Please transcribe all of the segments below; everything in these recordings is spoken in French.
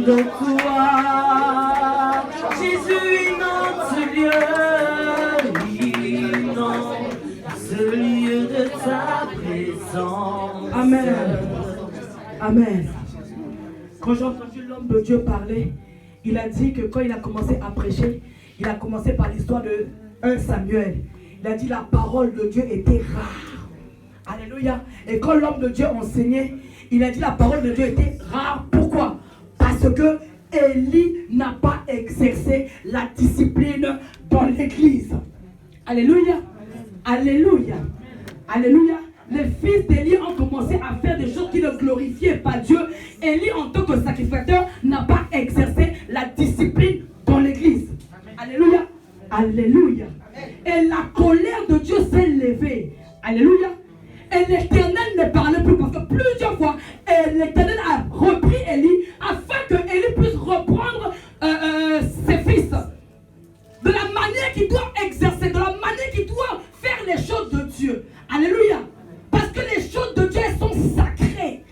de toi, Jésus, notre lieu, ce lieu de ta présence. Amen. Amen. Quand j'ai entendu l'homme de Dieu parler, il a dit que quand il a commencé à prêcher, il a commencé par l'histoire de 1 Samuel. Il a dit la parole de Dieu était rare. Alléluia. Et quand l'homme de Dieu enseignait, il a dit la parole de Dieu était rare. Pourquoi? Parce que Élie n'a pas exercé la discipline dans l'église. Alléluia. Alléluia. Alléluia. Les fils d'Élie ont commencé à faire des choses qui ne glorifiaient pas Dieu. Élie, en tant que sacrificateur, n'a pas exercé la discipline dans l'église. Alléluia. Alléluia. Et la colère de Dieu s'est levée. Alléluia. Et l'Éternel ne parlait plus parce que plusieurs fois, l'Éternel a repris Élie afin que Élie puisse reprendre ses fils. De la manière qu'il doit exercer, de la manière qu'il doit faire les choses de Dieu. Alléluia. Parce que les choses de Dieu, elles sont sacrées.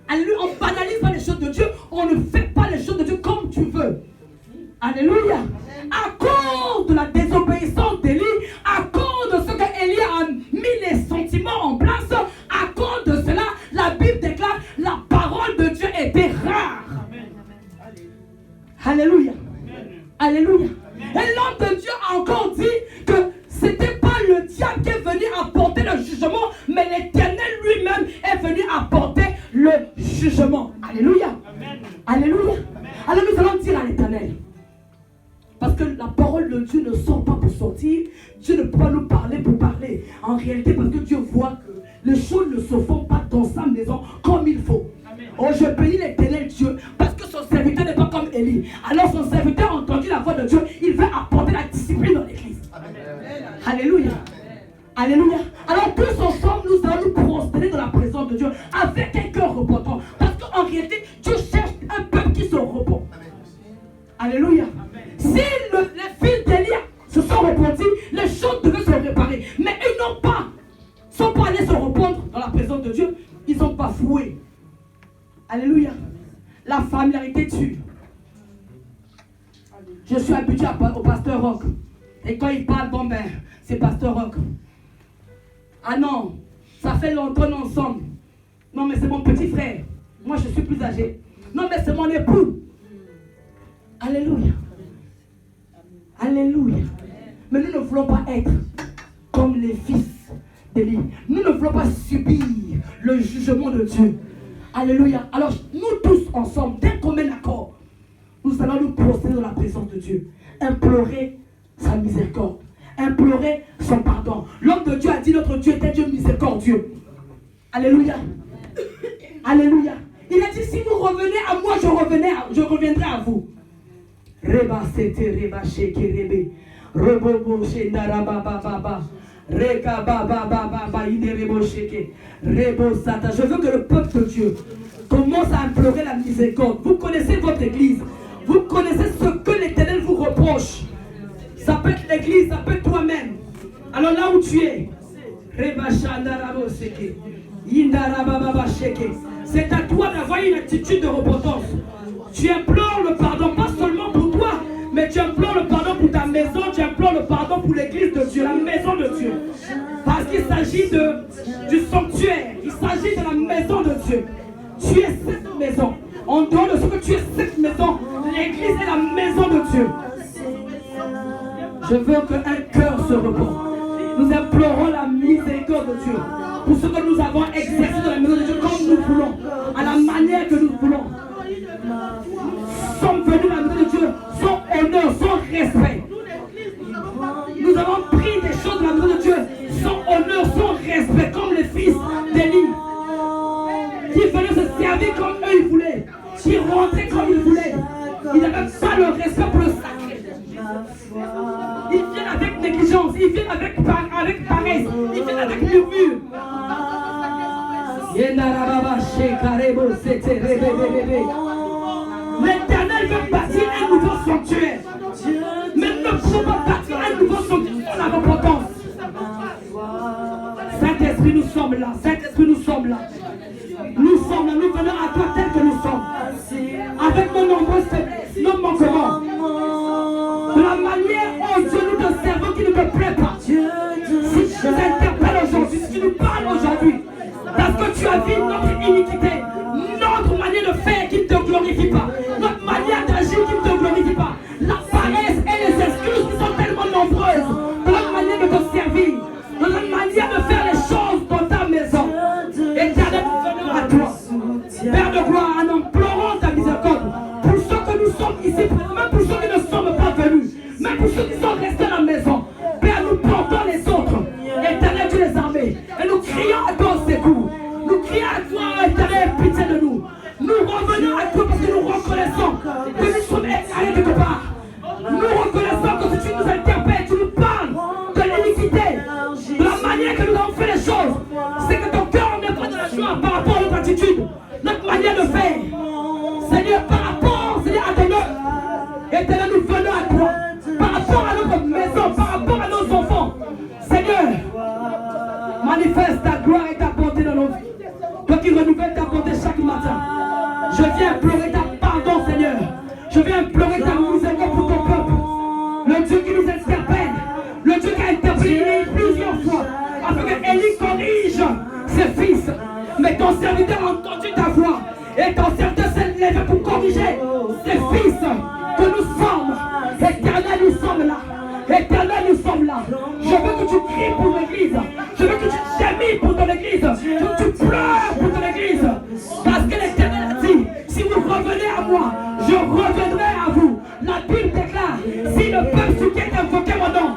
Alléluia. On ne banalise pas les choses de Dieu. On ne fait pas les choses de Dieu comme tu veux. Alléluia. À cause de la désobéissance d'Élie, à cause de ce que Élie a mis les sentiments en place, à cause de cela, la Bible déclare la parole de Dieu était rare. Alléluia. Alléluia. Et l'homme de Dieu a encore dit que ce n'était pas le diable qui est venu apporter le jugement, mais l'Éternel lui-même est venu apporter le jugement. Alléluia. Alléluia. Alors nous allons dire à l'Éternel, parce que la parole de Dieu ne sort pas pour sortir, Dieu ne peut pas nous parler pour parler. En réalité, parce que Dieu voit que les choses ne se font pas dans sa maison comme il faut. Oh, je bénis l'Éternel Dieu, parce que son serviteur n'est pas comme Élie. Alors son serviteur a entendu la voix de Dieu, il veut apporter la discipline dans l'église. Alléluia. Alléluia. Alors tous ensemble, nous allons nous prosterner dans la présence de Dieu avec un cœur repentant. Parce qu'en réalité, Dieu cherche un peuple qui se repent. Alléluia. Si les fils d'Élie se sont repentis, les choses devaient se réparer. Mais ils n'ont pas, sont pas allés se repentrer dans la présence de Dieu. Ils ont bafoué. Alléluia. La familiarité tue. Je suis habitué au pasteur Rock. Et quand il parle, bon ben, c'est pasteur Rock. Ah non, ça fait longtemps ensemble. Non mais c'est mon petit frère. Moi je suis plus âgé. Non mais c'est mon époux. Alléluia. Alléluia. Mais nous ne voulons pas être comme les fils d'Élie. Nous ne voulons pas subir le jugement de Dieu. Alléluia. Alors nous tous ensemble, dès qu'on met l'accord, nous allons nous prosterner dans la présence de Dieu. Implorer sa miséricorde. Implorer son pardon. L'homme de Dieu a dit notre Dieu est un Dieu miséricordieux. Alléluia. Alléluia. Il a dit si vous revenez à moi, je reviendrai à vous. Reba sete reba sheke rebe. Rebobo shenda rababa. Reka baba baba ide rebo sheke. Rebo sata. Je veux que le peuple de Dieu commence à implorer la miséricorde. Vous connaissez votre église. Vous connaissez ce que l'Éternel vous reproche. Ça peut être l'église, ça peut être toi-même. Alors là où tu es, c'est à toi d'avoir une attitude de repentance. Tu implores le pardon, pas seulement pour toi, mais tu implores le pardon pour ta maison, tu implores le pardon pour l'église de Dieu, la maison de Dieu. Parce qu'il s'agit du sanctuaire, il s'agit de la maison de Dieu. Tu es cette maison. En dehors de ce que tu es cette maison, l'église est la maison de Dieu. Je veux qu'un cœur se repose. Nous implorons la miséricorde de Dieu pour ce que nous avons exercé dans la maison de Dieu comme nous voulons, à la manière que nous voulons. Nous sommes venus dans la maison de Dieu sans honneur, sans respect. Nous avons pris des choses de la maison de Dieu sans honneur, sans respect, comme les fils d'Élie, qui venaient se servir comme eux ils voulaient, qui rentraient comme ils voulaient. Ils n'avaient pas le respect pour le sacré. Ils viennent avec négligence, ils viennent avec paresse, ils viennent avec murmure. L'Éternel veut bâtir un nouveau sanctuaire. Mais nous ne pouvons pas bâtir un nouveau sanctuaire sans la repentance. Saint-Esprit, nous sommes là. Saint-Esprit, nous sommes là. Nous sommes là, nous venons à toi tel que nous sommes. Avec nos nombreuses faiblesses, nos manquements. De la manière dont Dieu nous te servons qui ne te plaît pas. Si tu nous interpelles aujourd'hui, si tu nous parles aujourd'hui, parce que tu as vu notre iniquité, notre manière de faire qui ne te glorifie pas, notre manière d'agir qui ne te glorifie pas, la paresse et les excuses qui sont tellement nombreuses, dans la manière de te servir, dans la manière de faire les choses dans ta maison. Éternel, nous venons à toi, Père de gloire, en implorant ta miséricorde, pour ceux que nous sommes ici, même pour ceux qui ne sommes pas venus, même pour ceux qui sont restés à la maison. Père, nous portons les autres, Éternel Dieu des armées, et nous crions à toi au secours. Nous crions à toi, Éternel, pitié de nous. Nous revenons à toi parce que nous reconnaissons que nous sommes égarés quelque part. Nous reconnaissons que si tu nous interpelles, tu nous parles de l'iniquité, de la manière que nous avons fait les choses. C'est que ton cœur n'est pas de la joie par rapport à notre attitude, notre manière de faire. Seigneur, par rapport, Seigneur, à ton œuvre. Éternel, nous venons à toi. Par rapport à notre maison, par rapport à nos enfants. Seigneur, manifeste ta gloire et ta bonté dans nos vies. Toi qui renouvelles ta bonté chaque matin. Je viens implorer ta pardon, Seigneur. Je viens implorer ta miséricorde pour ton peuple. Le Dieu qui nous interpelle. Le Dieu qui a interpellé plusieurs fois. Afin que Élie corrige ses fils. Mais ton serviteur a entendu ta voix. Et ton serviteur s'est levé pour corriger ses fils. Que nous sommes. Éternel, nous sommes là. Éternel, nous sommes là. Je veux que tu cries pour l'église. Je veux que tu gémis pour ton église. Je veux que tu pleures pour ton église. Parce que l'Éternel a dit, si vous revenez à moi, je reviendrai à vous. La Bible déclare, si le peuple sur qui est invoqué mon nom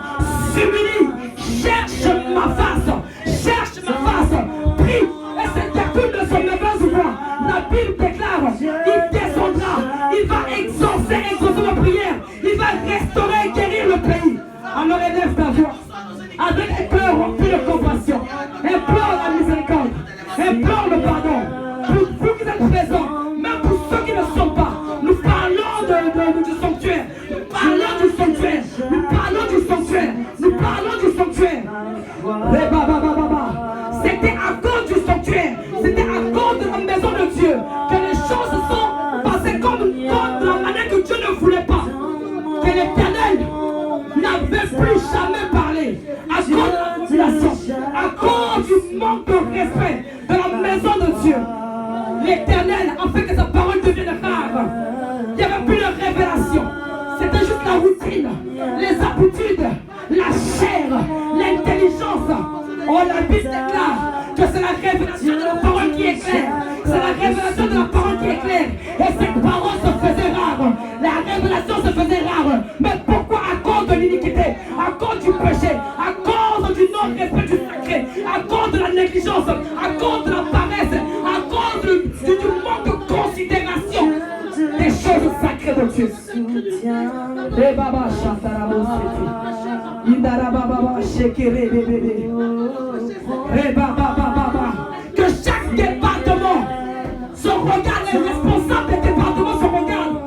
s'humilie, cherche ma face, prie et se détourne de son mauvaise voie. La Bible déclare, il descendra, il va exaucer ma prière, il va restaurer et guérir le pays. Alors élève ta voix, avec un cœur rempli de compassion, implore la miséricorde, implore le pardon. Pour vous qui êtes présents, même pour ceux qui ne sont pas, nous parlons du sanctuaire, nous parlons du sanctuaire, nous parlons du sanctuaire, nous parlons du sanctuaire. C'était à cause du sanctuaire, c'était à cause de la maison de Dieu que les choses se sont passées comme de la manière que Dieu ne voulait pas. Que l'Éternel n'avait plus jamais parlé à cause de la population, à cause du manque de respect de la maison de Dieu. L'Éternel a fait que sa parole devienne rare. Il n'y avait plus de révélation. C'était juste la routine, les habitudes, la chair, l'intelligence. Oh, la Bible déclare que c'est la révélation de la parole qui est claire. C'est la révélation de la parole qui est claire. Et cette parole se faisait rare. La révélation se faisait rare. Mais pourquoi? À cause de l'iniquité, à cause du péché, à cause du non-respect du sacré, à cause de la négligence, à cause de la paresse, à cause du manque de considération des choses sacrées de Dieu. Et Baba Chantarabo Seti. Indara Baba Shekere Bébé. Et Baba Baba. Que chaque département, son regard, les responsables des départements se regardent.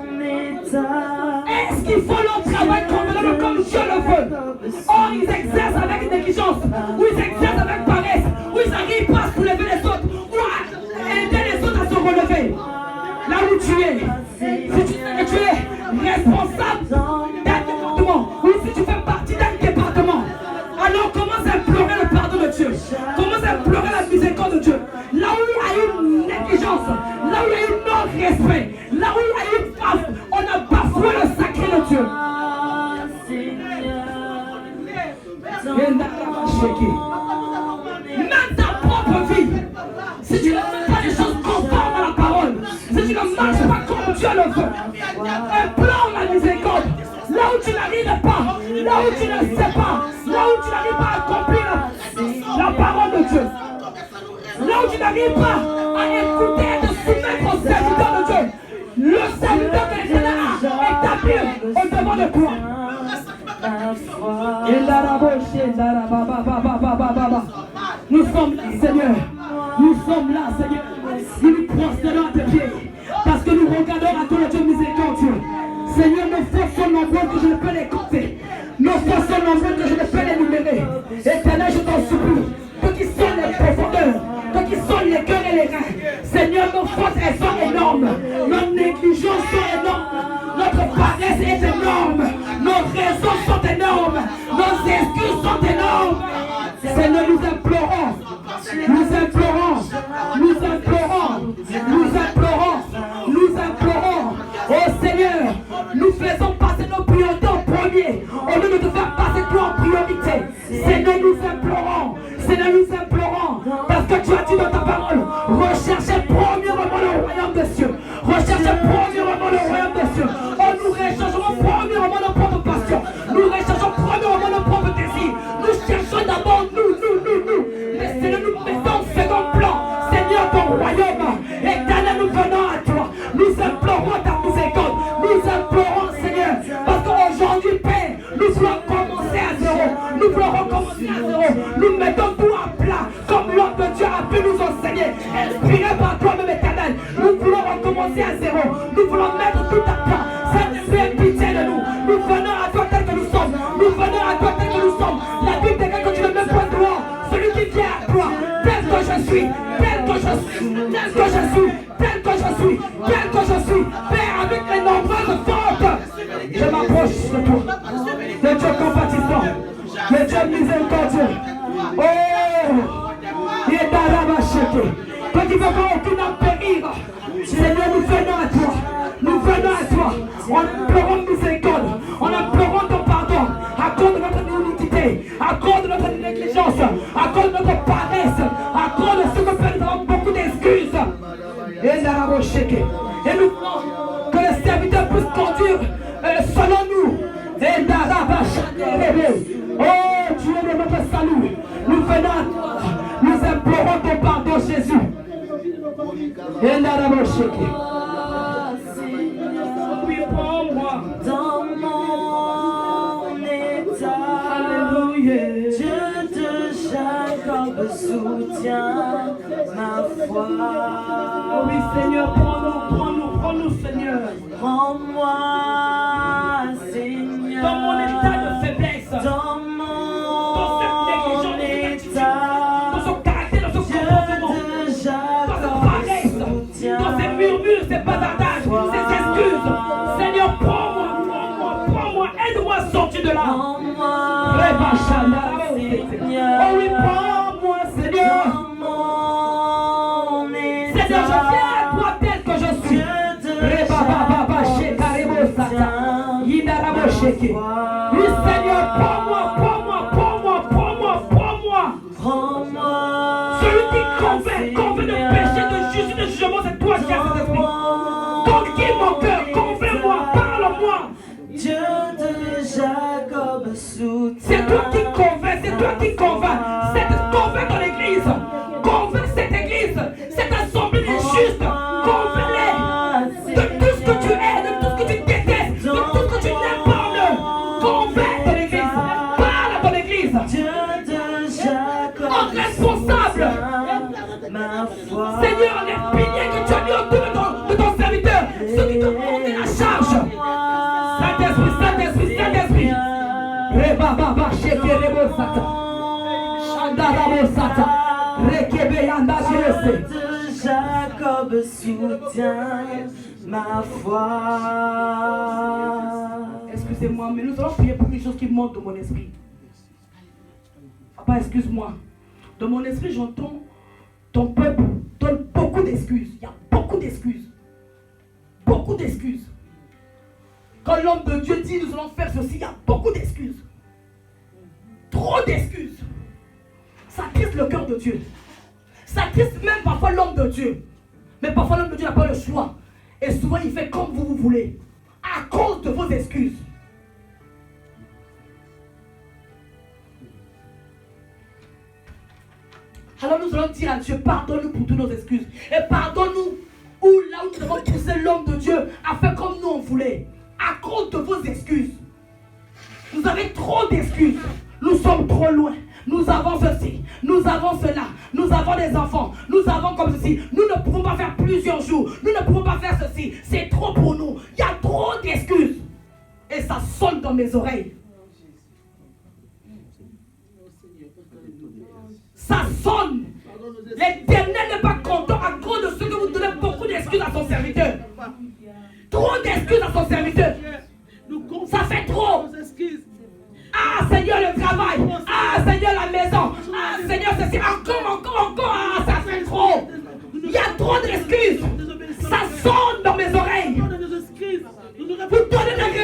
Est-ce qu'ils font leur travail convenable comme Dieu le veut? Or, ils exercent avec négligence, ou ils exercent avec paresse, ou ils n'arrivent pas à soulever les autres, ou à aider les autres à se relever. Là où tu es, si tu sais que tu es responsable d'un département, ou si tu fais partie d'un département, alors commence à implorer le pardon de Dieu. Commence à implorer la miséricorde de Dieu. Là où il y a une négligence, là où il y a eu non-respect, là où il y a eu baffe, on a bafoué le sacré de Dieu. Même ta propre vie, si tu ne fais pas les choses conformes à la parole, si tu ne marches pas comme Dieu le veut, implore la miséricorde. Là où tu n'arrives pas, là où tu ne sais pas, là où tu n'arrives pas à accomplir la parole de Dieu, là où tu n'arrives pas à écouter et te soumettre au serviteur de Dieu, le serviteur que l'Éternel a établi au devant de toi. Nous sommes là, Seigneur. Nous sommes là, Seigneur. Nous nous prosternons à tes pieds. Parce que nous regardons à toi, le Dieu miséricordieux. Seigneur, nos forces sont nombreuses que je ne peux les compter. Nos forces sont nombreuses que je ne peux les numérer. Éternel, je t'en supplie. Ceux qui sont les prophètes, Nous faisons passer nos priorités en premier, au lieu de te faire passer toi en priorité. Seigneur, nous implorons. Seigneur, nous implorons. Parce que tu as dit dans ta parole, recherchez premièrement le royaume des cieux. Recherchez premièrement le royaume des cieux. Oh, nous rechercherons premièrement nos propres passions. Nous recherchons premièrement nos propres désirs. Nous cherchons d'abord nous. Mais Seigneur, nous mettons en second plan. Seigneur, ton royaume. Éternel, nous venons à toi. Nous implorons ta miséricorde. Nous implorons, Seigneur. Parce qu'aujourd'hui, Père, nous voulons commencer à zéro. Nous voulons recommencer à zéro. Nous mettons tout à plat. Comme l'homme de Dieu a pu nous enseigner. Inspiré par toi-même, Éternel. Nous voulons recommencer à zéro. Nous voulons mettre tout à plat. Saint-Esprit, aie pitié de nous. Nous venons à toi tel que nous sommes. Nous venons à toi tel que nous sommes. La Bible déclare que tu ne mets pas dehors. Celui qui vient à toi, tel que je suis, tel que je suis, tel que je suis, tel que je suis, tel que je suis. Père, avec les nombreuses fautes, je m'approche de toi. Le Dieu compatissant, le Dieu miséricordieux. Oh, il est dans la machette. Quand il veut qu'aucune âme périr, Seigneur, nous venons à toi. Nous venons à toi. On implorons miséricorde. On implorons ton pardon. À cause de notre iniquité, à cause de notre négligence, à cause de notre paresse, à cause de ce que fait, nous avons beaucoup d'excuses. Et nous voulons que les serviteurs puissent conduire selon nous. Oh Dieu de notre salut, nous venons à toi. Nous implorons ton pardon, Jésus. Oui, prends-moi dans mon état. Alléluia. Dieu de Jacob soutient ma foi. Oh oui, Seigneur, prends-nous, Seigneur. Prends-moi, Seigneur. Dans mon état de faiblesse, Dans mon cette négligence, dans son caractère, dans son comportement, Dieu de dans sa Jacob paresse, soutient. dans ses murmures, ses bavardages, ses excuses. Seigneur, prends-moi, aide-moi à sortir de là. Prends-moi, Seigneur. Oh oui, prends-moi, Seigneur. Dans mon état. Seigneur, je viens à toi tel que je suis. Oui, Seigneur, prends-moi. Prends-moi. Celui qui convainc de péché, de justice, de jugement, c'est toi qui as cet esprit. Conquis mon cœur, convainc-moi, parle-moi. Dieu de Jacob soutient. C'est toi qui convainc, c'est toi qui convainc. Convainc ton église, convainc cette église, cette assemblée injuste, convainc-les de tout ce que tu es, de tout ce que tu détestes, de tout ce que tu n'aimes pas en eux. Convainc ton église, parle à ton église. Dieu de Jacob En responsable, ma foi. Seigneur, les piliers que tu as mis autour de ton serviteur, ceux qui t'ont monté la charge. Saint-Esprit. Rebaba, Shekerebo Sata. Shandarabo Sata. Rekebe Yanda Jose. De Jacob soutient ma foi. Excusez-moi, mais nous allons prier pour une chose qui monte dans mon esprit. Papa, excuse-moi. Dans mon esprit, j'entends ton peuple donne beaucoup d'excuses. Il y a beaucoup d'excuses. Beaucoup d'excuses. Quand l'homme de Dieu dit nous allons faire ceci, il y a beaucoup d'excuses. Trop d'excuses. Ça triste le cœur de Dieu. Ça triste même parfois l'homme de Dieu. Mais parfois l'homme de Dieu n'a pas le choix. Et souvent il fait comme vous voulez. À cause de vos excuses. Alors nous allons dire à Dieu, pardonne-nous pour toutes nos excuses. Et pardonne-nous là où nous avons poussé l'homme de Dieu à faire comme nous on voulait. À cause de vos excuses. Vous avez trop d'excuses. Nous sommes trop loin. Nous avons ceci. Nous avons cela. Nous avons des enfants. Nous avons comme ceci. Nous ne pouvons pas faire plusieurs jours. Nous ne pouvons pas faire ceci. C'est trop pour nous. Il y a trop d'excuses. Et ça sonne dans mes oreilles. Ça sonne. L'Éternel n'est pas content à cause de ce que vous donnez beaucoup d'excuses à son serviteur. Trop d'excuses à son serviteur. Ça fait trop. Ah Seigneur le travail. Ah Seigneur la maison. Ah Seigneur ceci. Encore. Ah ça fait trop. Il y a trop d'excuses. Ça sonne dans mes oreilles. Vous donnez des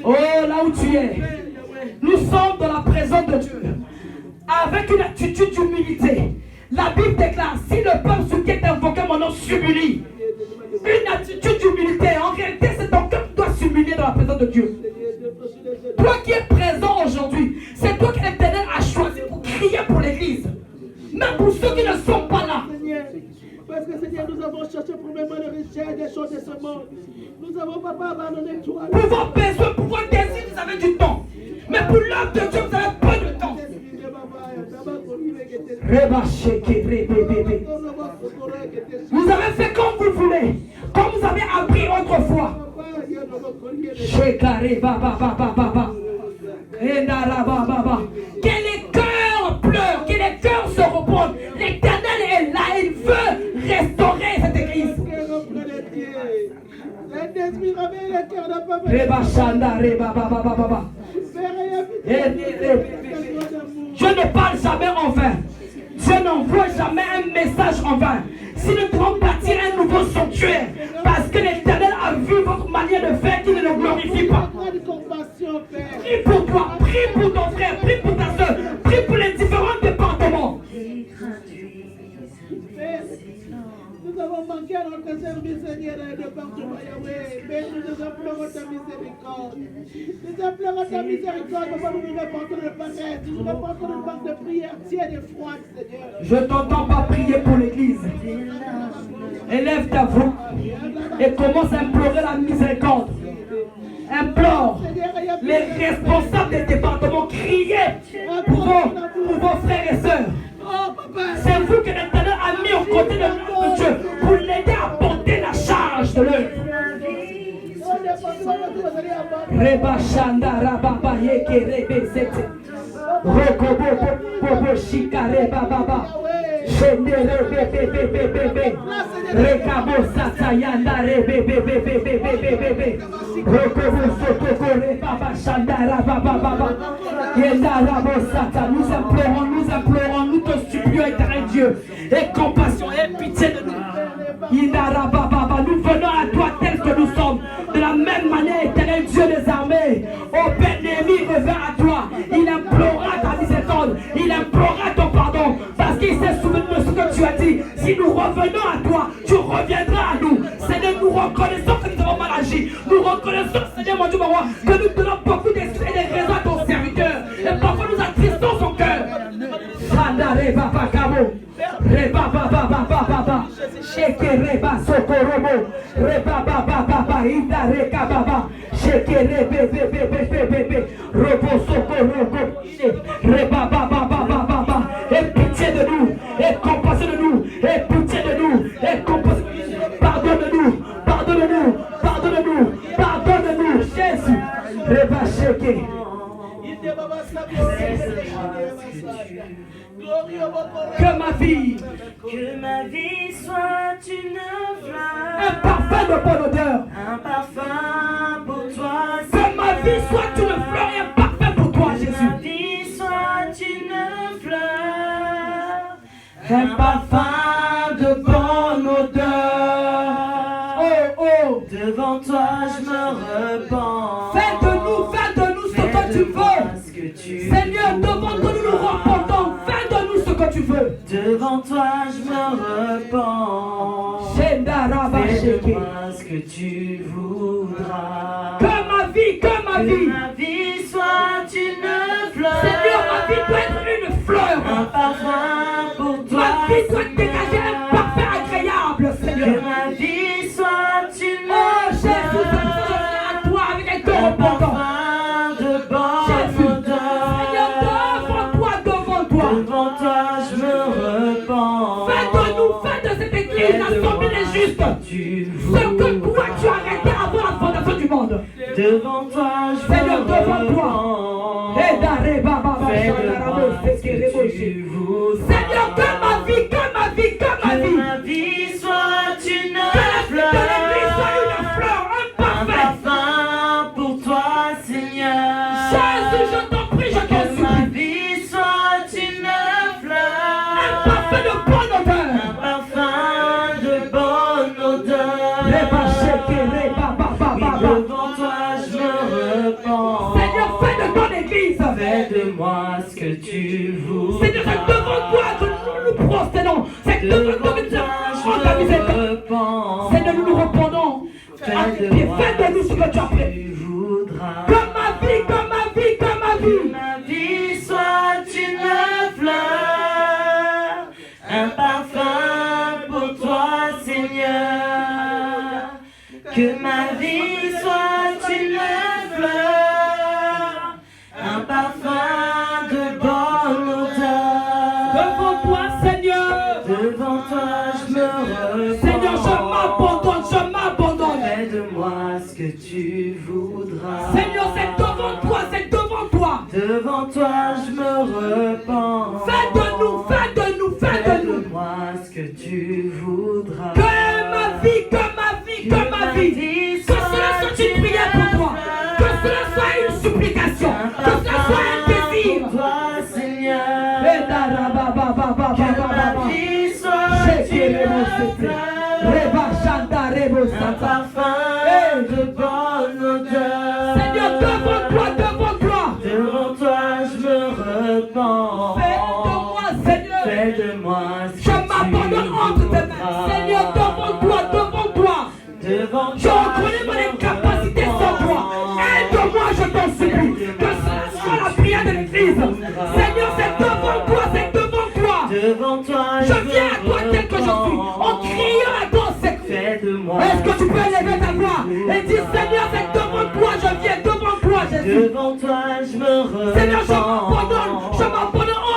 Oh, là où tu es, nous sommes dans la présence de Dieu, avec une attitude d'humilité. La Bible déclare, si le peuple sur qui est invoqué mon nom s'humilie, une attitude d'humilité. En réalité, c'est ton cœur qui doit s'humilier dans la présence de Dieu. Toi qui es présent aujourd'hui, c'est toi que l'Éternel a choisi pour crier pour l'Église. Même pour ceux qui ne sont pas là. Parce que Seigneur, nous avons cherché premièrement les richesses des choses de ce monde. Nous avons pas abandonné toi. Pour vos besoins, pour vos désirs, vous avez du temps. Mais pour l'œuvre de Dieu, vous avez peu de temps. Vous avez fait comme vous voulez, comme vous avez appris autrefois. Que les cœurs pleurent, que les cœurs se reposent. L'Éternel est là, il veut restaurer cette église. Je ne parle jamais en vain. Dieu n'envoie jamais un message en vain. Si nous devons bâtir un nouveau sanctuaire, parce que l'Éternel a vu votre manière de faire qui ne le glorifie pas. Prie pour toi, prie pour ton frère, prie pour ta soeur, prie pour les différents départements. Nous avons manqué à notre service, Seigneur, dans le département Yahweh. Mais nous implorons ta miséricorde. Nous implorons ta miséricorde, papa, nous nous reportons de paresse. Nous nous reportons de banque de prière tiède et froide, Seigneur. Je t'entends pas prier pour l'église. Élève ta voix et commence à implorer la miséricorde. Implore les responsables des départements, criez pour vos frères et sœurs. C'est vous que l'Éternel a mis aux côtés de Dieu pour l'aider à porter la charge de l'œuvre. Reba Shanda Rababa Yeke Rebe Sete Rokobo Bobo Shikare Baba Shende Rebe Bebe Rekabo Satayanda Rebe Bebe Rokobo Sotoko Rebaba Shanda Rababa Baba Yenda Rabo Sata. Nous implorons, nous te supplions, éternel Dieu, et compassion et pitié de nous. Nous venons à toi tel que nous sommes. De la même manière, éternel Dieu des armées, au Bénémi revient à toi. Il implora ta miséricorde, il implora ton pardon, parce qu'il s'est souvenu de ce que tu as dit. Si nous revenons à toi, tu reviendras à nous. Seigneur, nous reconnaissons que nous avons mal agi. Nous reconnaissons, Seigneur mon Dieu, mon roi, que nous donnons beaucoup d'excuses et des raisons à ton serviteur. Et parfois nous attristons son cœur. Reba baba sheke reba sokorobo reba baba ida reka baba sheke rebe robo sokorobo reba baba et pitié de nous et compassion de nous et pitié de nous et compassion. Pardonne-nous Jésus. Reba sheke. Que ma vie soit une flamme, un parfum de bonne odeur. un parfum pour toi. Que ma vie soit une fleur et un parfum pour toi, Que Jésus. ma vie soit une fleur, un parfum de bonne odeur. Oh, devant toi je me repens. fais de nous ce que tu veux. Seigneur, devant toi nous nous repentons. Fais de nous ce que tu veux. Devant toi je me repens. Fais-moi ce que tu voudras. Que ma vie Que ma vie soit une fleur. Seigneur, ma vie doit être une fleur. Un parfum pour toi. Ma vie doit dégager un parfum agréable, Que Seigneur. ma vie soit une Oh Jésus, je viens à toi avec un cœur un repentant. parfum de bonne Jésus, odeur. Seigneur, devant toi. Devant toi je me repens. Fais de cette église l'assemblée des justes. Tu Ce que toi tu as arrêté avant la fondation du monde. devant toi je Seigneur, me devant toi. repens. Fais de moi ce que tu voudras. Seigneur, que ma vie. Que ma vie soit une Que la vie de fleur. l'église soit une fleur, un Un parfum. parfum pour toi, Seigneur. Jésus, je t'en prie, je t'en Que ma supplie. vie soit une fleur. Un parfum de bonne odeur. Un parfum de bonne odeur. Reba sheke, reba baba. toi que nous nous prosternons. C'est devant toi que nous avons ta miséricorde. Seigneur, nous nous répondons à tes pieds. Fais de nous ce que tu as prévu. Que ma vie, que ma vie, que ma vie. Ma vie soit une fleur, un parfum pour toi, Seigneur. Que ma vie soit une fleur, un parfum de bonne odeur. Devant toi, Seigneur. Devant toi, je me repens. Seigneur, je m'abandonne, je m'abandonne. Fais de moi ce que tu voudras. Seigneur, c'est devant toi, c'est devant toi. Devant toi, je me repens. Fais de nous, fais de nous, fais de nous. Fais-moi ce que tu voudras. Que ma vie, que ma vie, que ma vie. Que cela soit une prière pour toi. Que cela soit une supplication. Que cela soit un désir. Pour toi, Seigneur. Que ma vie soit un parfum de bonne odeur. Seigneur, devant toi, devant toi. Devant toi, je me repens. Fais de moi, Seigneur. Fais de moi ce Je que m'abandonne tu entre tes mains. voudras. Seigneur, devant toi, devant toi. Devant Je toi, reconnais mon incapacité sans toi. Aide-moi, je t'en supplie. Que cela soit la prière de l'église. Seigneur, c'est devant toi, c'est devant toi. Devant toi, Je viens à toi tel que je suis, en criant à ton secours. Fais de moi. Est-ce que tu peux élever ta voix et dire, Seigneur, c'est devant toi, je viens devant toi, Jésus. Devant toi, je me repens. Seigneur, je m'abandonne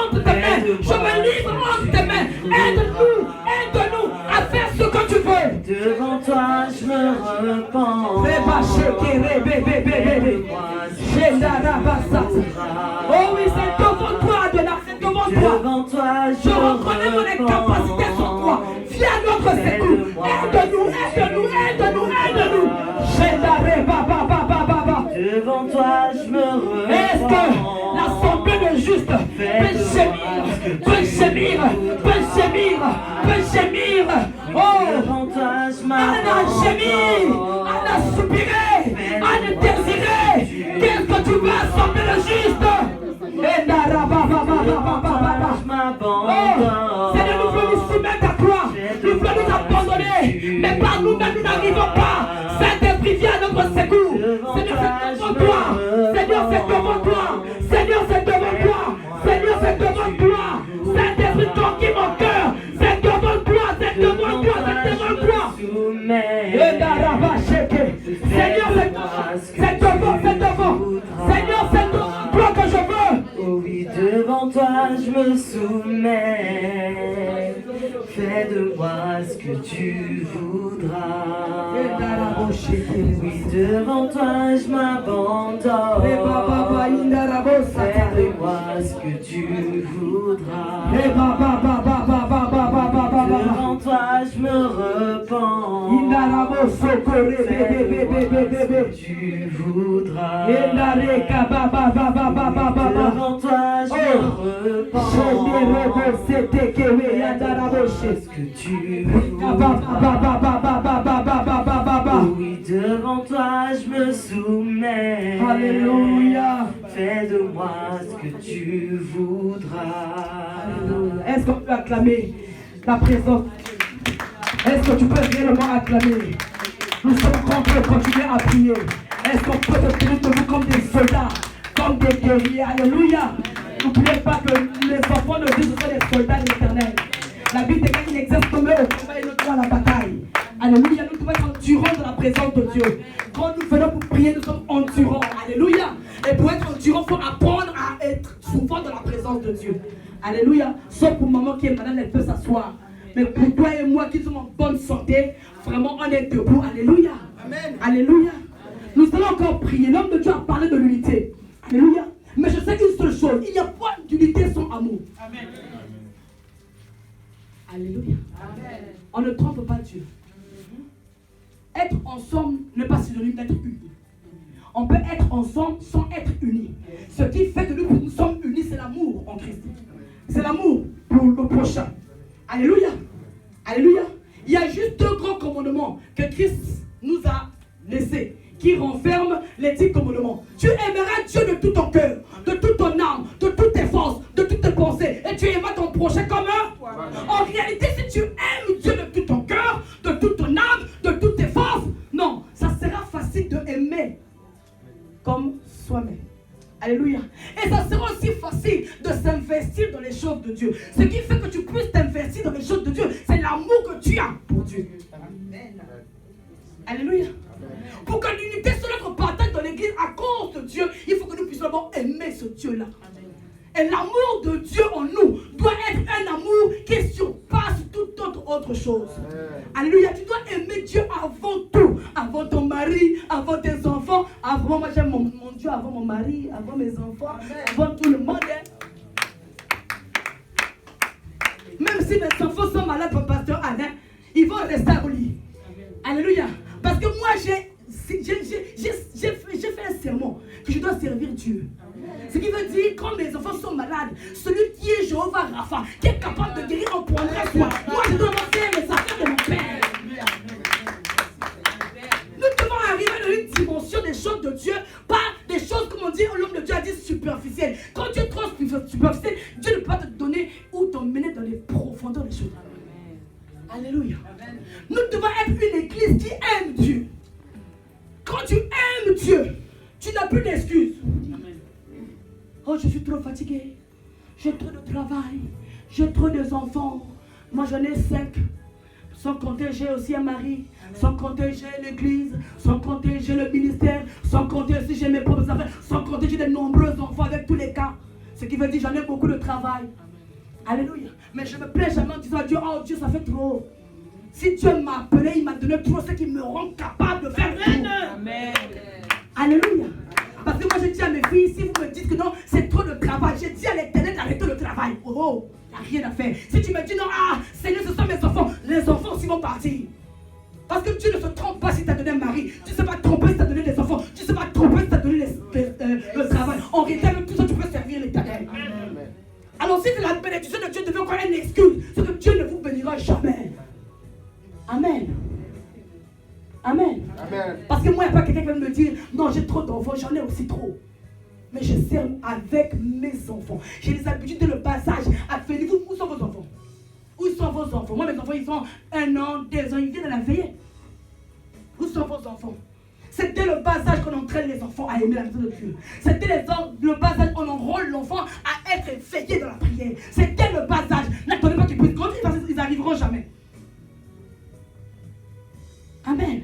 entre tes mains. Je me livre entre tes mains. Aide-nous à faire ce que tu veux. Devant toi, je me repens. Oh oui, c'est devant toi, Adonai, c'est devant toi. Devant toi, Je reconnais mon incapacité sur toi. Viens à notre secours. Aide-nous, aide-nous, aide-nous, aide-nous. Devant toi, je me repens. Est-ce que l'assemblée de justes peut gémir, peut gémir, peut gémir, peut gémir? Oh, Devant toi, je elle a gémi, elle a soupiré, elle a désiré. Qu'est-ce que tu veux, assemblée de justes? Oh, Seigneur, nous voulons nous soumettre à toi. Nous voulons nous abandonner. Mais par nous-mêmes, nous n'arrivons pas. Saint-Esprit, viens à notre secours. Seigneur, c'est devant toi. Seigneur, c'est devant toi. Seigneur, c'est devant toi. Seigneur, c'est devant toi. Saint-Esprit, conquis mon cœur. C'est devant toi. C'est devant toi. C'est devant toi. Seigneur, c'est devant, c'est devant. Seigneur, c'est devant toi que je veux. Oh oui, devant toi, je me soumets. Fais de moi ce que tu voudras. Oui, devant toi, je m'abandonne. Fais de moi ce que tu voudras. Devant toi, je me repens. Fais ce que tu voudras. Devant toi, je me repens. Ce que tu voudras. Oui, devant toi, je me soumets. Alléluia. Fais de moi ce que tu voudras. Est-ce qu'on peut acclamer la présence? Est-ce que tu peux réellement acclamer? Nous sommes contre continuer à prier. Est-ce qu'on peut se tenir debout comme des soldats, comme des guerriers? Alléluia. N'oubliez pas que les enfants de Dieu sont des soldats éternels. La Bible dit qu'il n'exerce que eux au combat et nous trois à la bataille. Alléluia. Nous devons être endurants dans la présence de Dieu. Quand nous venons pour prier, nous sommes endurants. Alléluia. Et pour être endurant, il faut apprendre à être souvent dans la présence de Dieu. Alléluia. Sauf pour maman qui est malade, elle peut s'asseoir. Mais pour toi et moi qui sommes en bonne santé, vraiment on est debout. Alléluia. Amen. Alléluia. Nous allons encore prier. L'homme de Dieu a parlé de l'unité. Alléluia. Mais je sais une seule chose. Il n'y a pas d'unité sans amour. Amen. Alléluia. Amen. On ne trompe pas Dieu. Être ensemble n'est pas synonyme d'être unis. On peut être ensemble sans être unis. Ce qui fait que nous sommes unis, c'est l'amour en Christ. C'est l'amour pour le prochain. Alléluia. Alléluia. Il y a juste deux grands commandements que Christ nous a laissés, qui renferment les 10 commandements. Tu aimeras Dieu de tout ton cœur, de toute ton âme, de toutes tes forces, de toutes tes pensées. Et tu aimeras ton prochain prochain comme toi. En réalité, si tu aimes Dieu de tout ton cœur, de toute ton âme, de toutes tes forces, non, ça sera facile de aimer comme soi-même. Alléluia. Et ça sera aussi facile de s'investir dans les choses de Dieu. Ce qui fait que tu puisses t'investir dans les choses de Dieu, c'est l'amour que tu as pour Dieu. Amen. Alléluia. Pour que l'unité soit notre partage dans l'église à cause de Dieu, il faut que nous puissions d'abord aimer ce Dieu-là. Et l'amour de Dieu en nous doit être un amour qui surpasse toute autre chose. Alléluia. Tu dois aimer Dieu avant tout. Avant ton mari, avant tes enfants. Avant, moi j'aime mon Dieu avant mon mari, avant mes enfants, avant tout le monde. Même si mes enfants sont malades pour pasteur Alain, ils vont rester au lit. Alléluia. Parce que moi j'ai fait un serment que je dois servir Dieu. Ce qui veut dire, quand mes enfants sont malades, celui qui est Jéhovah Rapha, qui est capable de guérir, en prendrait soin. Moi, je dois faire les affaires de mon Père. Nous devons arriver dans une dimension des choses de Dieu, pas des choses, comme on dit, l'homme de Dieu a dit superficielles. Quand tu es trop superficiel, Dieu ne peut pas te donner ou t'emmener dans les profondeurs des choses. Alléluia. Nous devons être une église qui aime Dieu. Quand tu aimes Dieu, tu n'as plus d'excuses. Oh, je suis trop fatiguée. J'ai trop de travail. J'ai trop d'enfants. Moi, j'en ai 5. Sans compter, j'ai aussi un mari. Sans compter, j'ai l'église. Sans compter, j'ai le ministère. Sans compter aussi, j'ai mes propres affaires. Sans compter, j'ai de nombreux enfants avec tous les cas. Ce qui veut dire, j'en ai beaucoup de travail. Alléluia. Mais je me plains jamais en disant à Dieu, oh Dieu, ça fait trop. Si Dieu m'a appelé, il m'a donné tout ce qui me rend capable de faire tout. Amen. Alléluia. Parce que moi je dis à mes filles, si vous me dites que non, c'est trop de travail, j'ai dit à l'Éternel d'arrêter le travail. Oh, il n'y a rien à faire. Si tu me dis non, ah, Seigneur, ce sont mes enfants, les enfants aussi vont partir. Parce que Dieu ne se trompe pas si tu as donné un mari. Tu ne sais pas te tromper si tu as donné des enfants. Tu ne sais pas te tromper si tu as donné le travail. En réalité, même tout ça, tu peux servir l'Éternel. Alors si c'est la bénédiction de Dieu devient encore une excuse, c'est que Dieu ne vous bénira jamais. Amen. Amen. Amen. Parce que moi, il n'y a pas quelqu'un qui va me dire, non, j'ai trop d'enfants, j'en ai aussi trop. Mais je sers avec mes enfants. J'ai les habitudes de le passage. Appelez-vous, où sont vos enfants? Où sont vos enfants? Moi, mes enfants, ils ont 1 an, 2 ans, ils viennent à la veillée. Où sont vos enfants? C'est dès le bas âge qu'on entraîne les enfants à aimer la maison de Dieu. C'est dès le bas âge qu'on enrôle l'enfant à être éveillé dans la prière. C'est dès le bas âge. N'attendez pas qu'ils puissent grandir parce qu'ils n'arriveront jamais. Amen.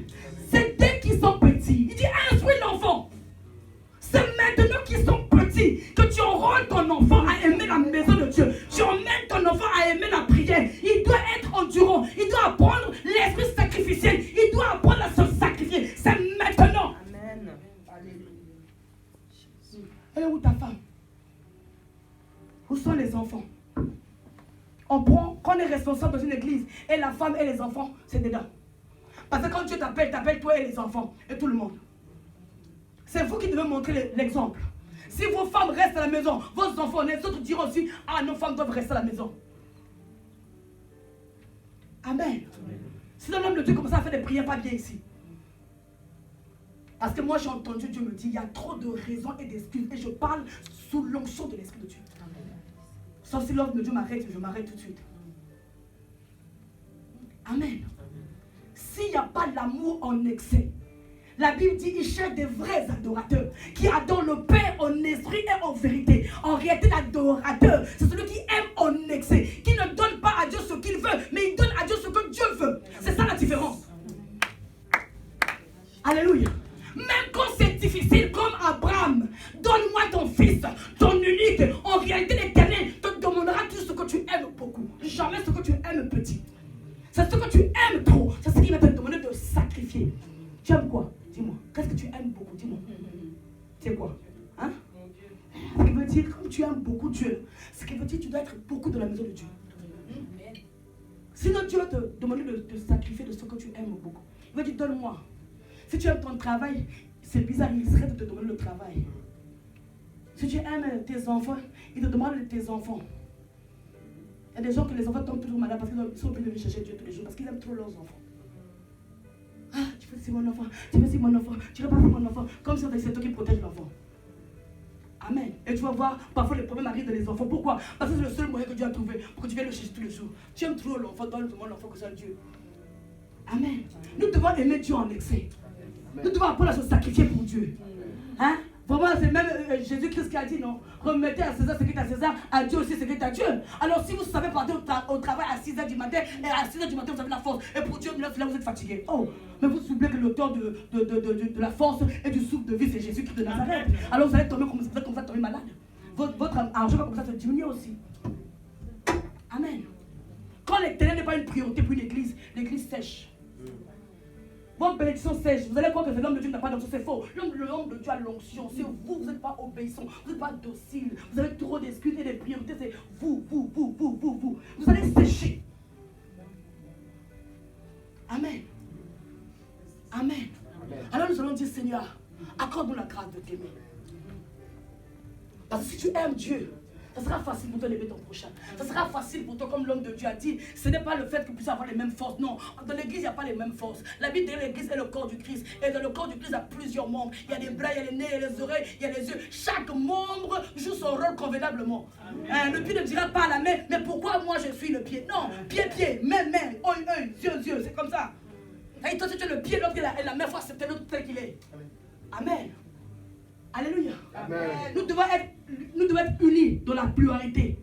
C'est dès qu'ils sont petits. Il dit instruis l'enfant. C'est maintenant qu'ils sont petits que tu enrôles ton enfant à aimer la maison de Dieu. Tu emmènes ton enfant à aimer la prière. Il doit être endurant. Il doit apprendre l'esprit sacrificiel. Il doit apprendre à se sacrifier. C'est maintenant. Amen. Alléluia. Elle est où ta femme? Où sont les enfants? On prend, quand on est responsable dans une église, et la femme et les enfants, c'est dedans. Parce que quand Dieu t'appelle, t'appelle toi et les enfants, et tout le monde. C'est vous qui devez montrer l'exemple. Si vos femmes restent à la maison, vos enfants, les autres diront aussi, ah, nos femmes doivent rester à la maison. Amen. Si l'homme de Dieu commence à faire des prières pas bien ici. Parce que moi j'ai entendu Dieu me dire, il y a trop de raisons et d'excuses. Et je parle sous l'onction de l'Esprit de Dieu. Sauf si l'homme de Dieu m'arrête, je m'arrête tout de suite. Amen. S'il n'y a pas l'amour en excès, la Bible dit qu'il cherche des vrais adorateurs qui adorent le Père en esprit et en vérité. En réalité, l'adorateur, c'est celui qui aime en excès, qui ne donne pas à Dieu ce qu'il veut, mais il donne à Dieu ce que Dieu veut. C'est ça la différence. Alléluia. Même quand c'est difficile, comme Abraham, donne-moi ton fils, ton unique. En réalité, l'Éternel te demandera tout ce que tu aimes beaucoup, jamais ce que tu aimes petit. C'est ce que tu aimes trop. C'est ce qui va te demander de sacrifier. Tu aimes quoi? Dis-moi. Qu'est-ce que tu aimes beaucoup? Dis-moi. C'est quoi? Hein? Ce qui veut dire, comme tu aimes beaucoup Dieu, ce qui veut dire que tu dois être beaucoup dans la maison de Dieu. Sinon, Dieu va te demander de sacrifier de ce que tu aimes beaucoup. Il va dire, donne-moi. Si tu aimes ton travail, c'est bizarre, il serait de te demander le travail. Si tu aimes tes enfants, il te demande de tes enfants. Il y a des gens que les enfants tombent toujours malades parce qu'ils sont obligés de chercher Dieu tous les jours parce qu'ils aiment trop leurs enfants. Ah, tu fais si mon enfant, tu fais si mon enfant, tu ne vas pas faire mon enfant, comme si c'est toi qui protège l'enfant. Amen. Et tu vas voir, parfois les problèmes arrivent dans les enfants. Pourquoi? Parce que c'est le seul moyen que Dieu a trouvé pour que tu viennes le chercher tous les jours. Tu aimes trop l'enfant, donne-moi l'enfant que c'est Dieu. Amen. Nous devons aimer Dieu en excès. Nous devons apprendre à se sacrifier pour Dieu. Hein? Vraiment, c'est même Jésus-Christ qui a dit non. Remettez à César ce qui est à César, à Dieu aussi ce qui est à Dieu. Alors si vous savez partir au travail à 6h du matin, et à 6h du matin vous avez la force, et pour Dieu, là vous êtes fatigué. Oh, mais vous oubliez que l'auteur de la force et du souffle de vie, c'est Jésus-Christ de Nazareth. Alors vous allez tomber comme ça, tomber malade. Votre argent va comme ça se diminuer aussi. Amen. Quand l'éternel n'est pas une priorité pour une église, l'église sèche. Votre bénédiction sèche. Vous allez croire que l'homme de Dieu n'a pas d'onction, c'est faux. L'homme de Dieu a l'onction. C'est vous, vous n'êtes pas obéissant, vous n'êtes pas docile. Vous avez trop d'excuses et des priorités, c'est vous. Vous allez sécher. Amen. Amen. Alors nous allons dire, Seigneur, accorde-nous la grâce de t'aimer. Parce que si tu aimes Dieu, ça sera facile pour toi d'aimer ton prochain. Ça sera facile pour toi, comme l'homme de Dieu a dit. Ce n'est pas le fait que vous puissiez avoir les mêmes forces. Non, dans l'église, il n'y a pas les mêmes forces. La Bible dit que l'église est le corps du Christ. Et dans le corps du Christ, il y a plusieurs membres. Il y a les bras, il y a les nez, il y a les oreilles, il y a les yeux. Chaque membre joue son rôle convenablement. Le pied ne dira pas à la main, mais pourquoi moi je suis le pied? Non, pied, main, œil, yeux, c'est comme ça. Et toi, tu es le pied, l'autre et la main, il faut accepter l'autre tel qu'il est. Amen. Alléluia. Amen. Nous devons être unis dans la pluralité.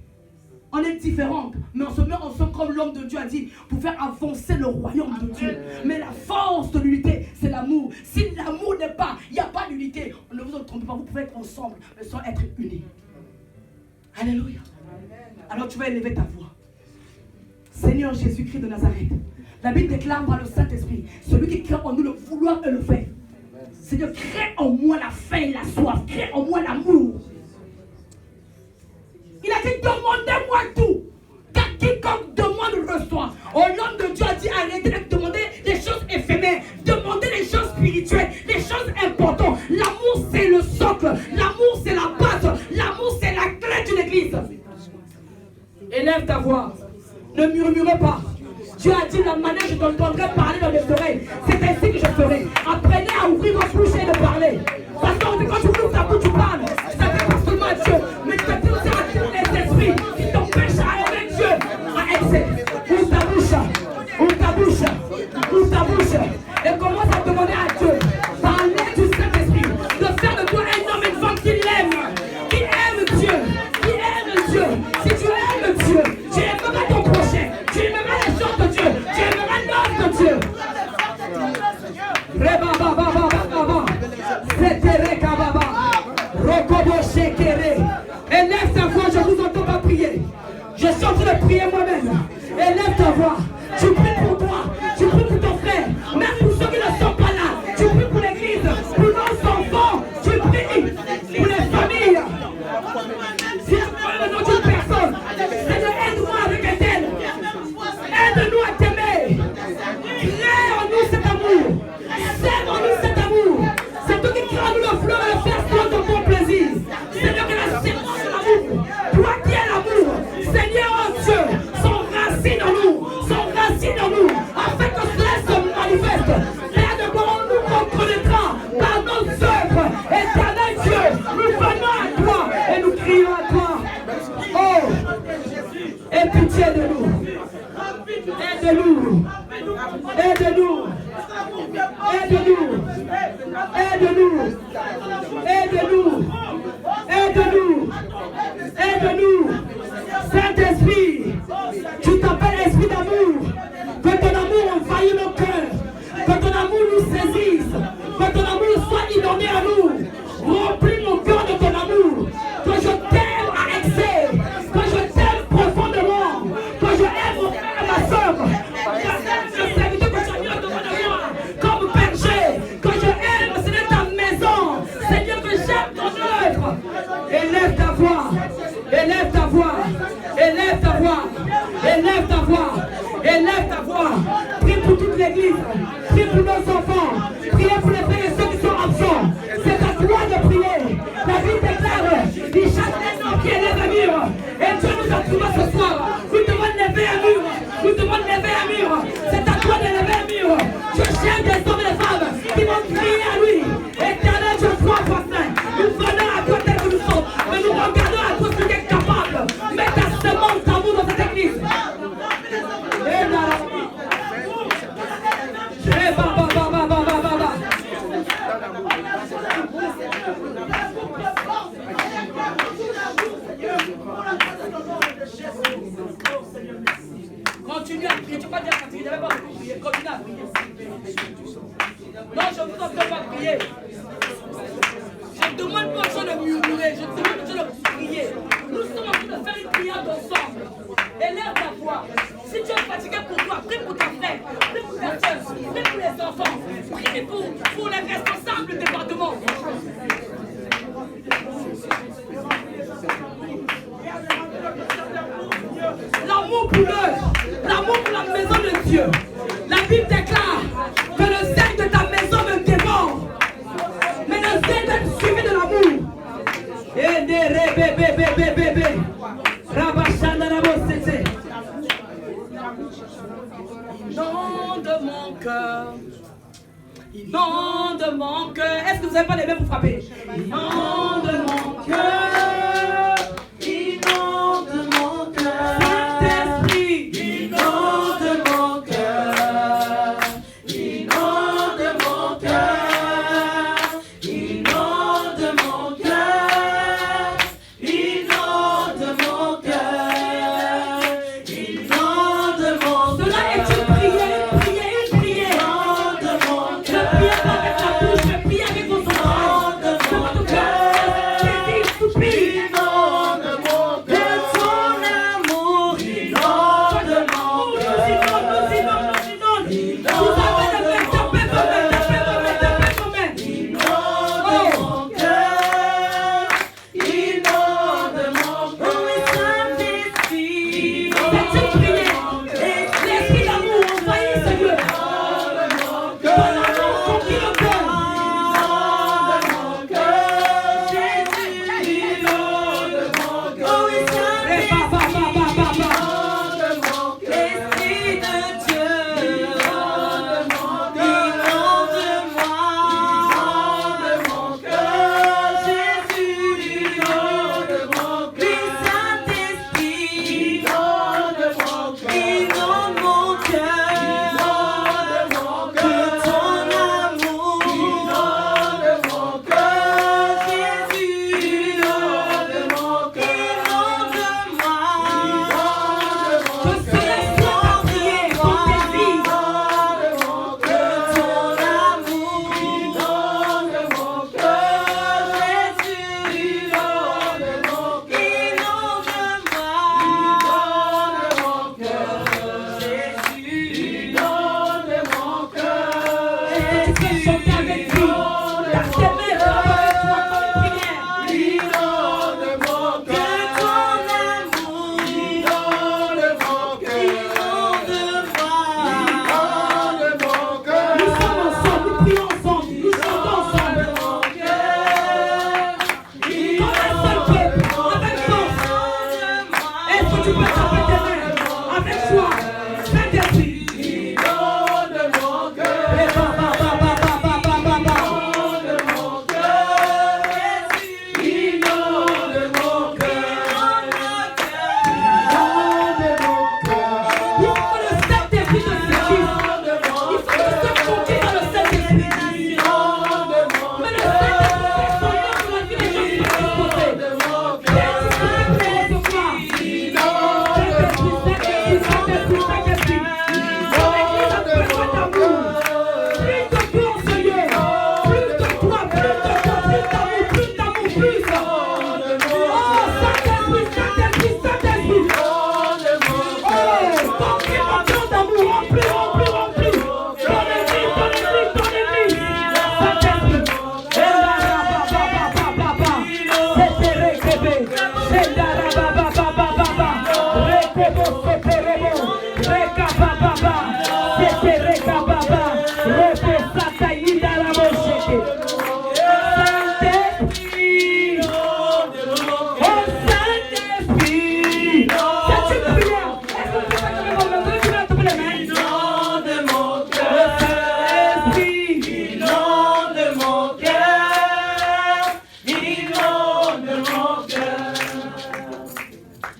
On est différentes, mais on se met ensemble comme l'homme de Dieu a dit, pour faire avancer le royaume de Dieu. Mais la force de l'unité, c'est l'amour. Si l'amour n'est pas, il n'y a pas d'unité. Ne vous en trompez pas, vous pouvez être ensemble, mais sans être unis. Alléluia. Alors tu vas élever ta voix. Seigneur Jésus-Christ de Nazareth, la Bible déclare par le Saint-Esprit, celui qui crée en nous le vouloir et le faire. Seigneur, crée en moi la faim et la soif, crée en moi l'amour. Il a dit, demandez-moi tout, car quiconque demande reçoit. Oh, l'homme de Dieu a dit, arrêtez de demander des choses éphémères, demandez les choses spirituelles, les choses importantes. L'amour c'est le socle, l'amour c'est la base, l'amour c'est la clé d'une église. Élève ta voix, ne murmurez pas. Dieu a dit, la manière je t'entendrai parler dans mes oreilles, c'est ainsi que je ferai. Apprenez à ouvrir votre bouche et de parler. Parce que quand tu ouvres ta bouche, tu parles. Ça ne fait pas seulement à Dieu, mais tu fais aussi à tous les esprits qui t'empêchent à aimer Dieu, à excès. Ouvre ta bouche, et commence à demander à Dieu, par l'aide du Saint-Esprit, de faire de toi un homme et une femme qui l'aime, qui aime Dieu. Si tu aimes Dieu, tu aimeras ton prochain, tu aimeras les choses de Dieu, tu aimeras l'œuvre de Dieu. Élève ta voix, je ne vous entends pas prier. Je suis en train de prier moi-même. Élève ta voix. Tu pries pour toi, tu pries pour ton frère, même pour ceux qui ne sont pas là. Tu pries pour l'église, pour nos enfants. Tu pries pour les familles. Si tu prends le nom d'une personne, Seigneur, aide-moi avec elle. Aide-nous à t'aimer. Crée en nous cet amour. Sème en nous cet amour. C'est toi qui crée en nous le fleur et le fer selon ton bon plaisir. Seigneur, que la sémence de l'amour, toi qui es l'amour, Seigneur oh Dieu, s'enracine en nous, afin que cela se manifeste. Père de gloire, on nous reconnaîtra par nos œuvres. Éternel Dieu, nous venons à toi et nous crions à toi. Oh, aie pitié de nous. Aide-nous. Saint-Esprit, tu t'appelles esprit d'amour. Que ton amour envahisse nos cœurs. Que ton amour nous saisisse. Que ton amour soit inondé à nous. Remplis mon cœur de ton amour. Que je t'aime à excès. Que je t'aime profondément. Que je aime mon frère et ma soeur. Je sais que tu as mis devant de moi comme berger. Que je aime, Seigneur, ta maison. Seigneur, que j'aime ton demande pas aux gens de murmurer, je demande aux gens de prier. Nous sommes en train de faire une prière d'ensemble. Élève ta voix. Si tu es fatigué pour toi, prie pour ta frère, prie pour ta soeur, prie pour les enfants, prie pour les responsables du département. L'amour pour eux, l'amour pour la maison de Dieu. La Bible déclare que le zèle de ta maison me dévore. Mais le zèle doit être suivi de l'amour. Inonde mon cœur. Inonde mon cœur. Est-ce que vous n'avez pas les mains pour frapper? Inonde mon cœur. Inonde mon cœur. Saint-Esprit. Inonde mon cœur. Inonde mon cœur. Inonde mon cœur. Inonde mon cœur. Inonde mon cœur. Cela est une prière, une prière, une prière. Inonde mon Ne priez pas avec la bouche, mais priez avec vos oreilles. De votre cœur. Soupire. Inonde mon cœur. Ton amour. Inonde mon cœur. Vous avez le main, tapez vos mains, tapez vos mains, tapez vos mains. Inonde mon cœur. Inonde mon cœur. Saint-Esprit. C'est une prière. L'esprit d'amour envahit ce lieu. Ton amour conquit le cœur. Inonde mon cœur. Jésus. Inonde mon cœur. Et papa, papa, papa. Inonde mon cœur. Esprit de Dieu. Inonde mon cœur. Inonde-moi. Inonde mon cœur. Jésus. Inonde mon cœur. Saint-Esprit. Inonde mon cœur. Inonde mon cœur. Inonde mon cœur. Que ton amour. Inonde mon cœur. Jésus. Inonde mon cœur. Inonde-moi. Que ce soleil soit prié pour tes vies. Tu peux chanter avec lui. Lâche tes mains, frappe avec toi comme une prière. Nous sommes ensemble, nous prions ensemble, nous chantons ensemble. Comme un seul peuple, avec force. Est-ce que tu peux taper tes mains avec joie? Saint-Esprit. Et papa, papa, papa, papa, papa. Il faut que le Saint-Esprit te séduise. Il faut que tu sois conquis par le Saint-Esprit. Mais le Saint-Esprit fait son œuvre dans la vie des gens qui sont disposés. Saint-Esprit, Saint-Esprit. Ton église a besoin d'amour. Plus de toi en ce lieu. Plus de toi, plus d'amour, plus d'amour, plus. Oh, Saint-Esprit, Saint-Esprit, Saint-Esprit. Oh, conquis mon cœur d'amour. Remplis, remplis, remplis. Ton église, ton église, ton église. Saint-Esprit.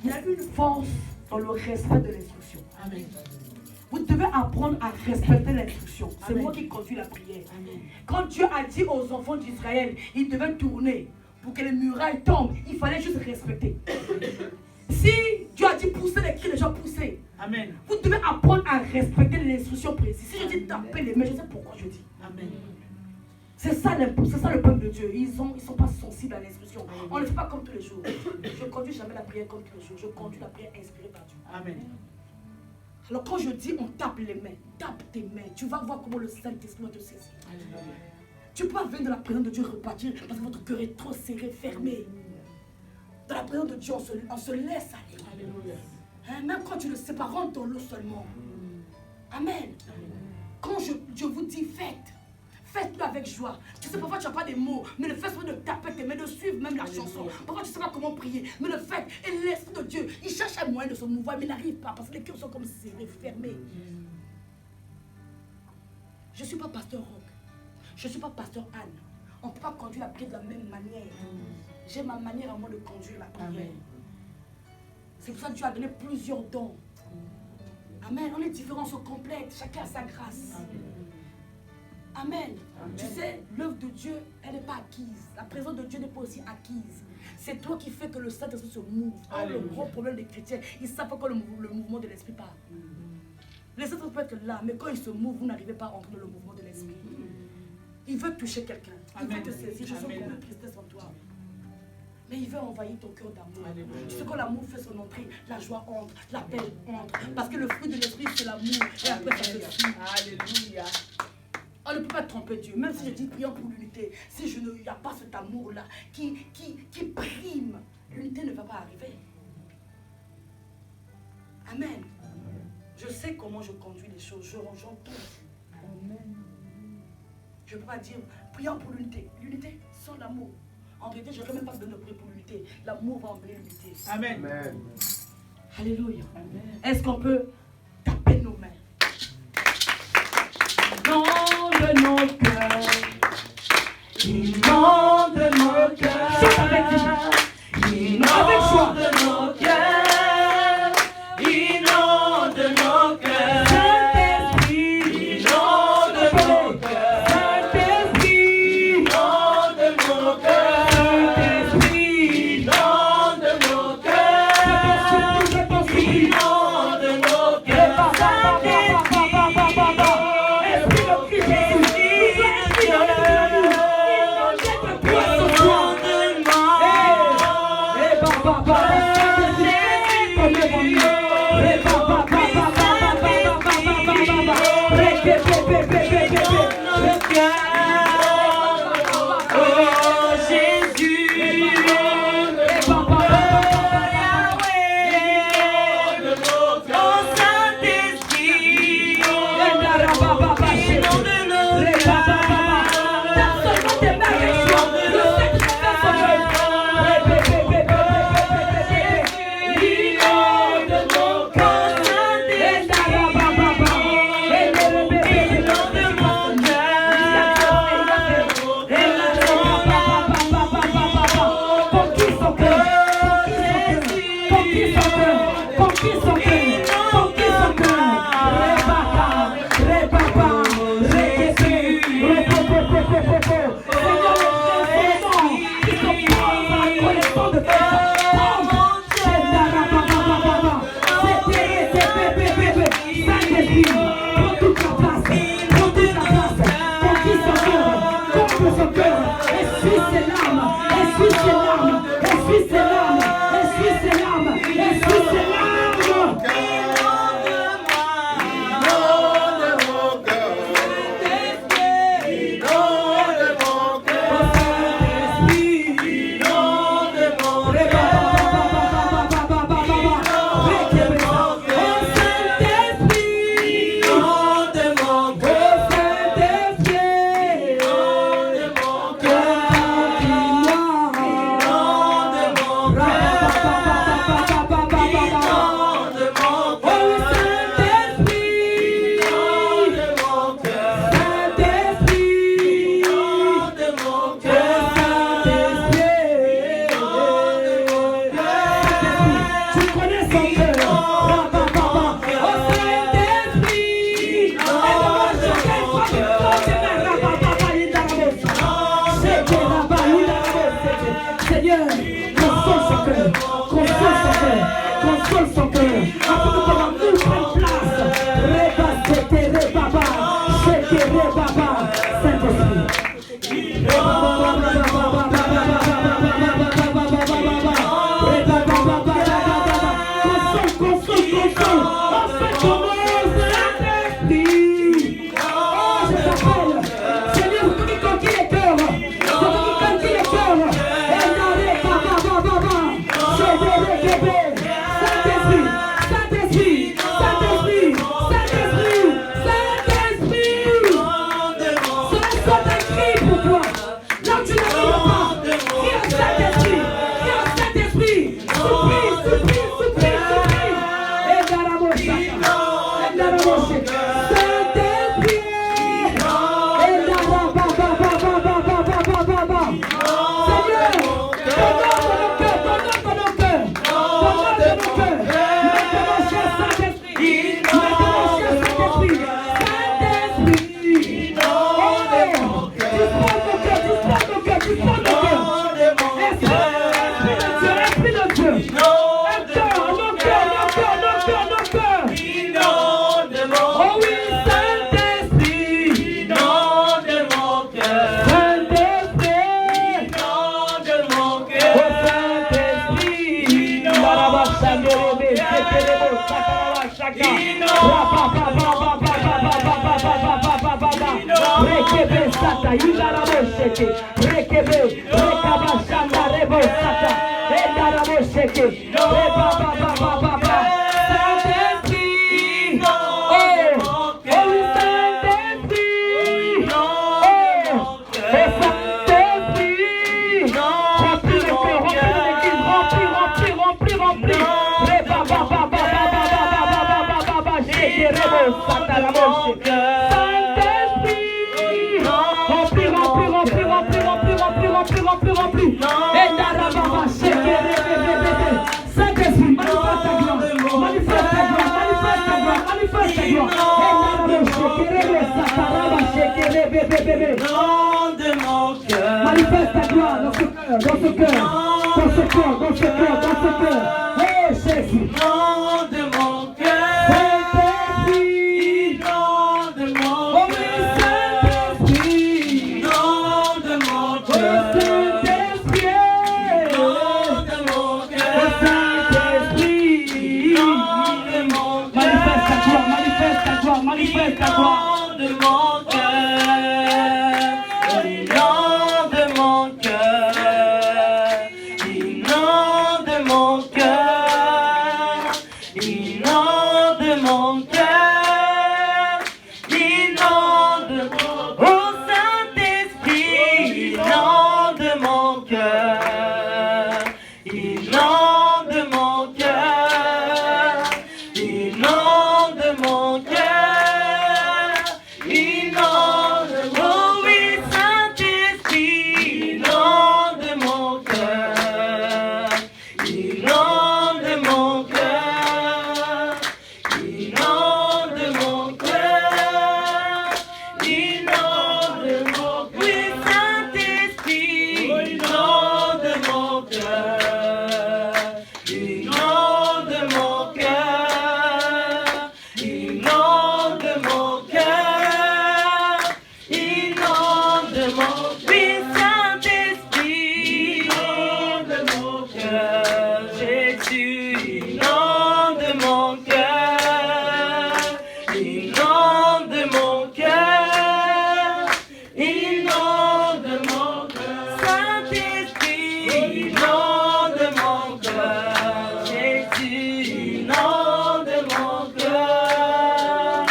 Il y a une force dans le respect de l'instruction. Vous devez apprendre à respecter l'instruction. C'est moi qui conduis la prière. Quand Dieu a dit aux enfants d'Israël, ils devaient tourner pour que les murailles tombent, il fallait juste respecter. Si Dieu a dit pousser les cris, les gens poussaient. Amen. Vous devez apprendre à respecter l'instruction précise. Si je dis taper les mains, je sais pourquoi je dis. Amen. C'est ça le peuple de Dieu. Ils sont pas sensibles à l'instruction. On ne fait pas comme tous les jours. Je ne conduis jamais la prière comme tous les jours. Je conduis la prière inspirée par Dieu. Amen. Alors quand je dis on tape les mains, tape tes mains, tu vas voir comment le Saint-Esprit va te saisir. Tu peux venir de la présence de Dieu repartir parce que votre cœur est trop serré, fermé. Dans la présence de Dieu, on se laisse aller. Alléluia. Hein, même quand tu ne sais pas, rentre dans l'eau seulement. Amen. Quand je vous dis faites-le avec joie. Tu sais, parfois tu n'as pas des mots, mais le fait de taper tes mains, de suivre même la chanson. Parfois tu ne sais pas comment prier, mais le fait, et l'Esprit de Dieu, il cherche un moyen de se mouvoir, mais il n'arrive pas parce que les cœurs sont comme serrés, fermés. Je ne suis pas pasteur Rock, je ne suis pas pasteur Anne. On ne peut pas conduire la prière de la même manière. J'ai ma manière à moi de conduire la prière. C'est pour ça que Dieu a donné plusieurs dons. Amen. On est différents, on se complète. Chacun a sa grâce. Amen. Tu sais, l'œuvre de Dieu, elle n'est pas acquise. La présence de Dieu n'est pas aussi acquise. C'est toi qui fais que le Saint-Esprit se mouve. Le gros problème des chrétiens, ils ne savent pas quand le mouvement de l'Esprit part. Le Saint-Esprit peut être là, mais quand il se mouve, vous n'arrivez pas à entrer dans le mouvement de l'Esprit. Il veut toucher quelqu'un. Il veut te saisir. Je sens comme une tristesse en toi. Mais il veut envahir ton cœur d'amour. Tu sais, quand l'amour fait son entrée, la joie entre, la paix entre. Parce que le fruit de l'esprit, c'est l'amour. Et après, ça se suit. Alléluia. On ne peut pas tromper Dieu. Même si je dis prions pour l'unité, si il n'y a pas cet amour-là qui prime, l'unité ne va pas arriver. Amen. Je sais comment je conduis les choses. J'entends. Amen. Je ne peux pas dire prions pour l'unité. L'unité sans l'amour. En réalité, je n'aurais même pas besoin de prier pour l'unité. L'amour va emmener l'unité. Amen. Amen. Alléluia. Est-ce qu'on peut taper nos mains? Nom de nos cœurs. Inonde nos cœurs. Chante avec lui. Inonde nos cœurs. Inonde nos cœurs. Saint-Esprit. Inonde nos cœurs. Saint-Esprit. Inonde nos cœurs. Saint-Esprit. Inonde nos cœurs. Inonde nos cœurs. Manifeste ta gloire dans ce cœur, dans ce cœur, dans ce cœur, dans ce cœur, dans ce cœur. Oh Jésus. Nom de mon cœur. Saint-Esprit. Nom de mon cœur. Saint-Esprit. Nom de mon cœur. Saint-Esprit. Nom de mon cœur. Saint-Esprit. Nom de mon cœur. Manifeste ta gloire, manifeste ta gloire, manifeste ta gloire. Nom de mon cœur. Nom de mon cœur. Nom de mon cœur. Nom de mon cœur. Nom de mon cœur. Oh Saint-Esprit. Nom de mon cœur. Nom de mon cœur. Nom de mon cœur. Nom de mon oh oui Saint-Esprit. Nom de mon cœur. Nom de mon cœur. Nom de mon cœur. Nom de mon oui Saint-Esprit. Nom de mon cœur. Nom de mon cœur. Nom de mon cœur. Nom de mon oui Saint-Esprit. Nom de mon cœur. Jésus. Nom de mon cœur. Nom de mon cœur. Nom de mon cœur. Saint-Esprit. Nom de mon cœur. Jésus. Nom de mon cœur.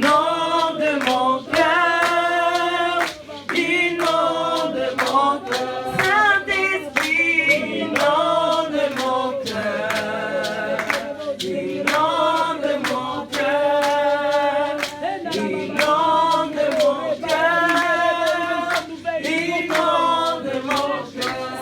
Nom de mon cœur. Nom de mon cœur.